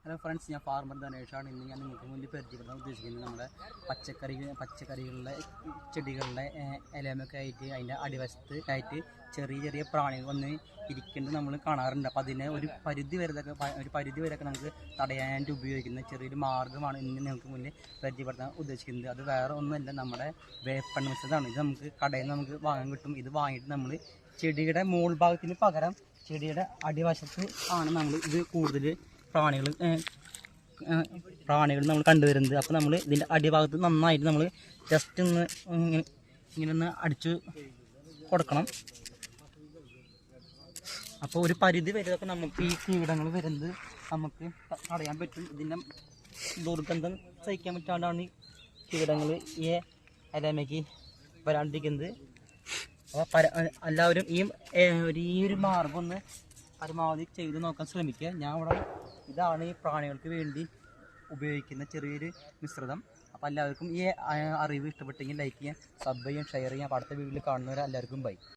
Hello friends, ഞാൻ farmer ധനേഷാണ്. ഇന്ന് ഞാൻ നിങ്ങൾക്ക് മുന്നിൽ പരിചയപ്പെടുത്താൻ ഉദ്ദേശിക്കുന്നത് നമ്മുടെ പച്ചക്കറികളുടെ ചെടികളുടെ ഇലമൊക്കെ ആയിട്ട് അതിൻ്റെ അടിവശത്ത് ആയിട്ട് ചെറിയ ചെറിയ പ്രാണികൾ വന്ന് ഇരിക്കുന്നത് നമ്മൾ കാണാറുണ്ട്. അപ്പോൾ അതിനെ ഒരു പരിധി വരെയൊക്കെ നമുക്ക് തടയാനായിട്ട് ഉപയോഗിക്കുന്ന ചെറിയൊരു മാർഗ്ഗമാണ് ഇന്ന് നിങ്ങൾക്ക് മുന്നിൽ പരിചയപ്പെടുത്താൻ ഉദ്ദേശിക്കുന്നത്. അത് വേറെ ഒന്നുമല്ല, നമ്മുടെ വേപ്പെണ്ണ മിശ്രിതമാണ്. ഇത് നമുക്ക് കടയിൽ നിന്ന് നമുക്ക് വാങ്ങാൻ കിട്ടും. ഇത് വാങ്ങിയിട്ട് നമ്മൾ ചെടിയുടെ മുകൾ ഭാഗത്തിന് പകരം ചെടിയുടെ അടിവശത്ത് ആണ് നമ്മൾ ഇത് കൂടുതൽ പ്രാണികൾ നമ്മൾ കണ്ടുവരുന്നത്. അപ്പോൾ നമ്മൾ ഇതിൻ്റെ അടിഭാഗത്ത് നന്നായിട്ട് നമ്മൾ ജസ്റ്റ് ഇങ്ങനെ അടിച്ച് കൊടുക്കണം. അപ്പോൾ ഒരു പരിധി വരെയൊക്കെ നമുക്ക് ഈ കീടങ്ങൾ വരുന്നത് നമുക്ക് തടയാൻ പറ്റും. ഇതിൻ്റെ ദുർഗന്ധം സഹിക്കാൻ പറ്റാണ്ടാണ് ഈ കീടങ്ങൾ ഈ ഇലമേക്ക് വരാണ്ടിരിക്കുന്നത്. അപ്പോൾ എല്ലാവരും ഈ ഒരു മാർഗം ഒന്ന് പരമാവധി ചെയ്ത് നോക്കാൻ ശ്രമിക്കുക. ഇതാണ് ഈ പ്രാണികൾക്ക് വേണ്ടി ഉപയോഗിക്കുന്ന ചെറിയൊരു മിശ്രിതം. അപ്പോൾ എല്ലാവർക്കും ഈ അറിവ് ഇഷ്ടപ്പെട്ടെങ്കിൽ ലൈക്ക് ചെയ്യാൻ, സബ് ചെയ്യാൻ, ഷെയർ ചെയ്യാൻ. അടുത്ത വീഡിയോയിൽ കാണുന്നവരെ എല്ലാവർക്കും ബൈ.